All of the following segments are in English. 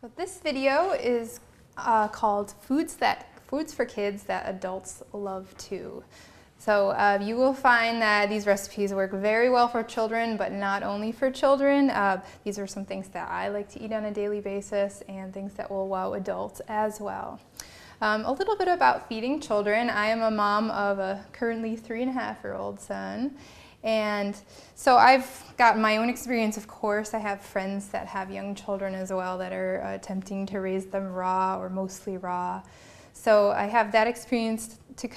So this video is called Foods for Kids That Adults Love Too. So you will find that these recipes work very well for children, but not only for children. These are some things that I like to eat on a daily basis and things that will wow adults as well. A little bit about feeding children. I am a mom of a currently 3.5-year-old son. And so I've got my own experience, of course. I have friends that have young children as well that are attempting to raise them raw or mostly raw. So I have that experience to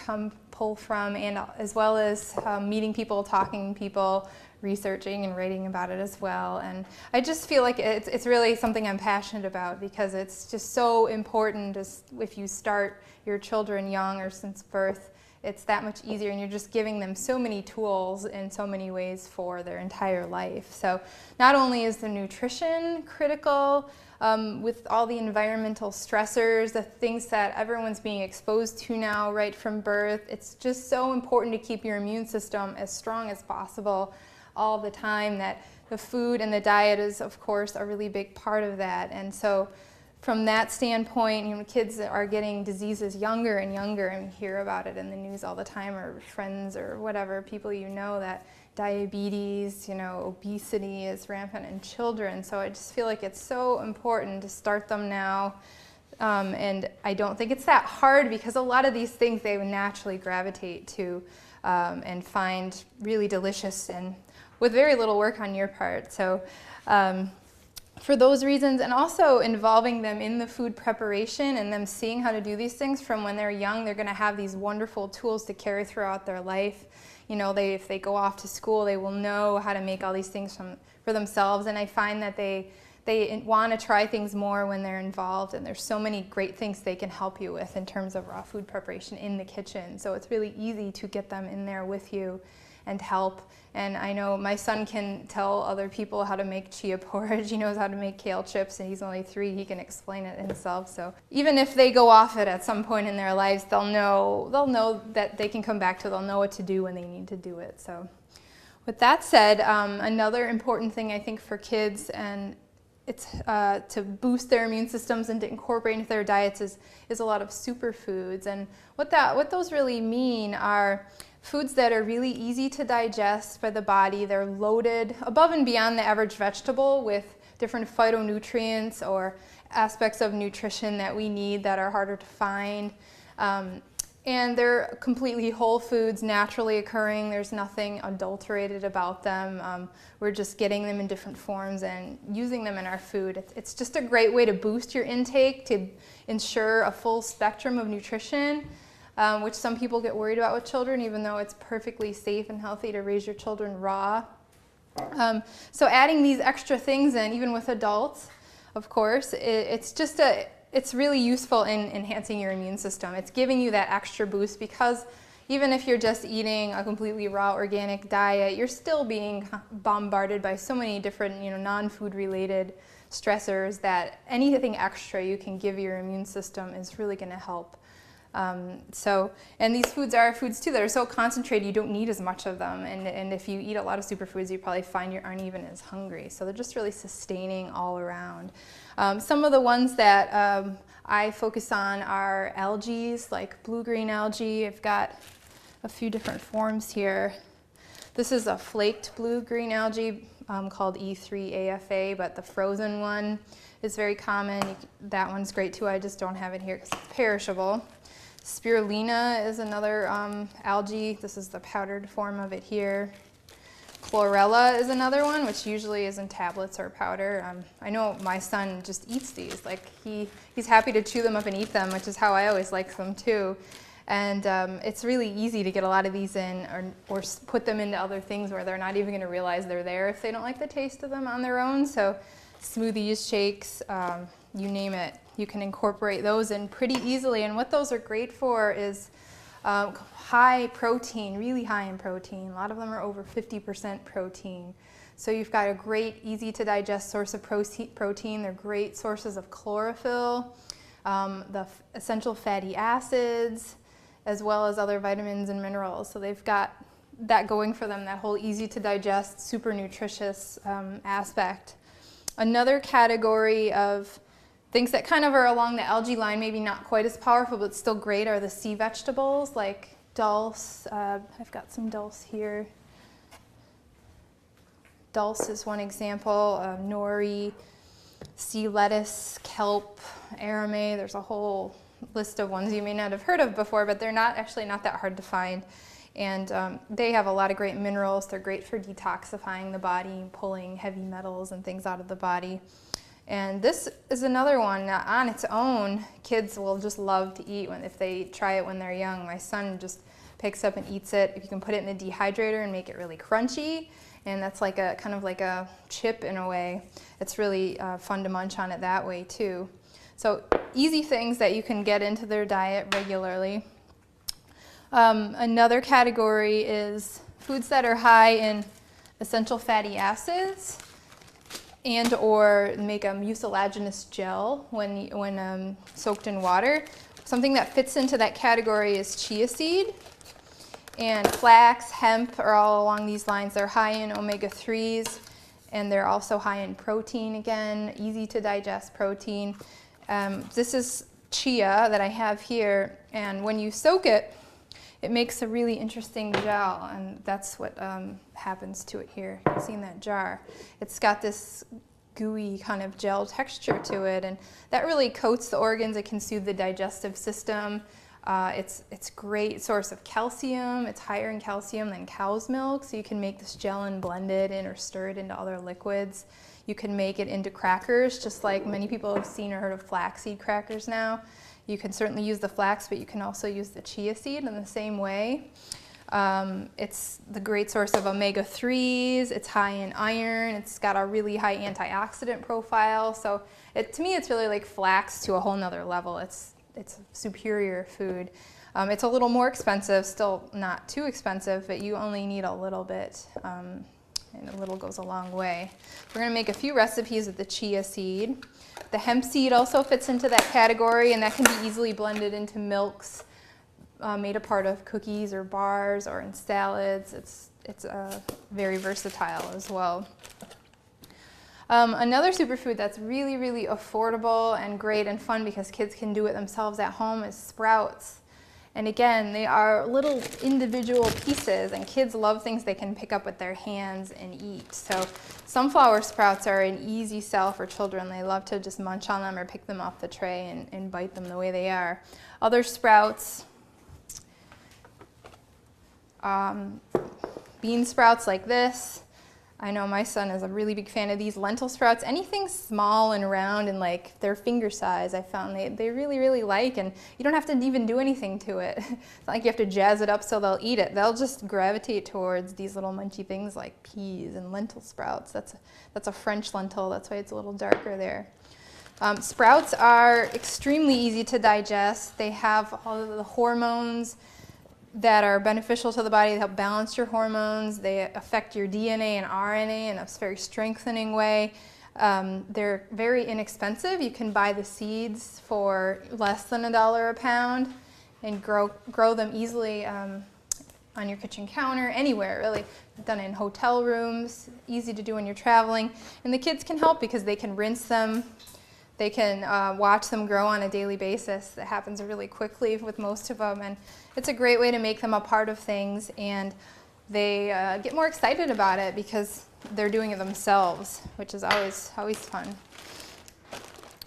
pull from, and as well as meeting people, talking to people, researching and writing about it as well. And I just feel like it's really something I'm passionate about, because it's just so important if you start your children young or since birth. It's that much easier, and you're just giving them so many tools in so many ways for their entire life. So not only is the nutrition critical, with all the environmental stressors, the things that everyone's being exposed to now right from birth, it's just so important to keep your immune system as strong as possible all the time, that the food and the diet is, of course, a really big part of that. And so from that standpoint, kids are getting diseases younger and younger, and we hear about it in the news all the time, or friends or whatever, people that diabetes, obesity is rampant in children. So I just feel like it's so important to start them now. And I don't think it's that hard, because a lot of these things they would naturally gravitate to and find really delicious, and with very little work on your part. So for those reasons, and also involving them in the food preparation and them seeing how to do these things from when they're young, they're going to have these wonderful tools to carry throughout their life. If they go off to school, they will know how to make all these things for themselves. And I find that they want to try things more when they're involved, and there's so many great things they can help you with in terms of raw food preparation in the kitchen. So it's really easy to get them in there with you and help. And I know my son can tell other people how to make chia porridge. He knows how to make kale chips, and he's only 3. He can explain it himself. So even if they go off it at some point in their lives, they'll know that they can come back to it. They'll know what to do when they need to do it. So with that said, another important thing I think for kids, and it's to boost their immune systems and to incorporate into their diets, is a lot of superfoods. And what those really mean are foods that are really easy to digest by the body. They're loaded above and beyond the average vegetable with different phytonutrients or aspects of nutrition that we need that are harder to find. And they're completely whole foods, naturally occurring. There's nothing adulterated about them. We're just getting them in different forms and using them in our food. It's just a great way to boost your intake, to ensure a full spectrum of nutrition, which some people get worried about with children, even though it's perfectly safe and healthy to raise your children raw. So adding these extra things in, even with adults, of course, it's really useful in enhancing your immune system. It's giving you that extra boost, because even if you're just eating a completely raw organic diet, you're still being bombarded by so many different non-food related stressors that anything extra you can give your immune system is really going to help. And these foods are foods too that are so concentrated you don't need as much of them, and if you eat a lot of superfoods, you probably find you aren't even as hungry. So they're just really sustaining all around. Some of the ones that I focus on are algae, like blue-green algae. I've got a few different forms here. This is a flaked blue-green algae called E3AFA, but the frozen one is very common. That one's great too. I just don't have it here because it's perishable. Spirulina is another algae. This is the powdered form of it here. Chlorella is another one, which usually is in tablets or powder. I know my son just eats these. Like he's happy to chew them up and eat them, which is how I always like them too. And it's really easy to get a lot of these in, or put them into other things where they're not even going to realize they're there if they don't like the taste of them on their own. So smoothies, shakes, you name it, you can incorporate those in pretty easily. And what those are great for is high protein, really high in protein. A lot of them are over 50% protein. So you've got a great, easy to digest source of protein. They're great sources of chlorophyll, the essential fatty acids, as well as other vitamins and minerals. So they've got that going for them, that whole easy to digest, super nutritious aspect. Another category of Things that kind of are along the algae line, maybe not quite as powerful, but still great, are the sea vegetables like dulse. I've got some dulse here. Dulse is one example. Nori, sea lettuce, kelp, aramay. There's a whole list of ones you may not have heard of before, but they're actually not that hard to find. And they have a lot of great minerals. They're great for detoxifying the body, pulling heavy metals and things out of the body. And this is another one that on its own, kids will just love to eat if they try it when they're young. My son just picks up and eats it. If you can put it in the dehydrator and make it really crunchy, and that's like a kind of like a chip in a way. It's really fun to munch on it that way too. So easy things that you can get into their diet regularly. Another category is foods that are high in essential fatty acids and or make a mucilaginous gel when soaked in water. Something that fits into that category is chia seed. And flax, hemp are all along these lines. They're high in omega-3s, and they're also high in protein again, easy to digest protein. This is chia that I have here, and when you soak it, it makes a really interesting gel, and that's what happens to it here. You can see in that jar. It's got this gooey kind of gel texture to it, and that really coats the organs. It can soothe the digestive system. It's a great source of calcium. It's higher in calcium than cow's milk, so you can make this gel and blend it in or stir it into other liquids. You can make it into crackers, just like many people have seen or heard of flaxseed crackers now. You can certainly use the flax, but you can also use the chia seed in the same way. It's the great source of omega-3s. It's high in iron. It's got a really high antioxidant profile. So to me, it's really like flax to a whole nother level. It's a superior food. It's a little more expensive, still not too expensive, but you only need a little bit, and a little goes a long way. We're going to make a few recipes with the chia seed. The hemp seed also fits into that category, and that can be easily blended into milks, made a part of cookies or bars or in salads. It's very versatile as well. Another superfood that's really, really affordable and great and fun because kids can do it themselves at home is sprouts. And again, they are little individual pieces, and kids love things they can pick up with their hands and eat. So sunflower sprouts are an easy sell for children. They love to just munch on them or pick them off the tray and bite them the way they are. Other sprouts, bean sprouts like this. I know my son is a really big fan of these lentil sprouts. Anything small and round and like their finger size, I found they really, really like, and you don't have to even do anything to it. It's not like you have to jazz it up so they'll eat it. They'll just gravitate towards these little munchy things like peas and lentil sprouts. That's a French lentil, that's why it's a little darker there. Sprouts are extremely easy to digest. They have all of the hormones that are beneficial to the body. They help balance your hormones. They affect your DNA and RNA in a very strengthening way. They're very inexpensive. You can buy the seeds for less than $1 a pound and grow them easily on your kitchen counter, anywhere really. Done in hotel rooms, easy to do when you're traveling. And the kids can help because they can rinse them. They can watch them grow on a daily basis. That happens really quickly with most of them, and it's a great way to make them a part of things, and they get more excited about it because they're doing it themselves, which is always fun.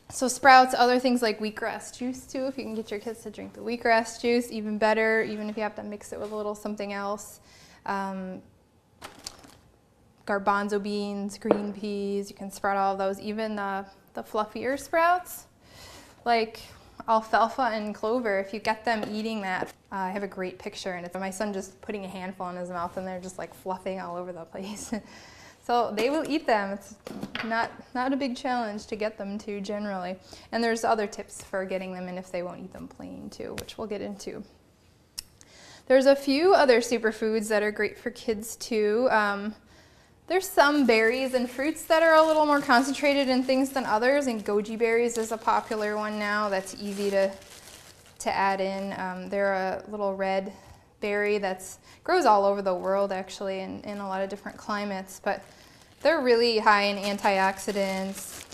So sprouts, other things like wheatgrass juice too. If you can get your kids to drink the wheatgrass juice, even better, even if you have to mix it with a little something else. Garbanzo beans, green peas, you can sprout all of those, even the fluffier sprouts like alfalfa and clover. If you get them eating that, I have a great picture, and it's my son just putting a handful in his mouth and they're just like fluffing all over the place. So they will eat them. It's not a big challenge to get them to generally. And there's other tips for getting them in if they won't eat them plain too, which we'll get into. There's a few other superfoods that are great for kids too. There's some berries and fruits that are a little more concentrated in things than others, and goji berries is a popular one now that's easy to add in. They're a little red berry that grows all over the world actually in a lot of different climates, but they're really high in antioxidants,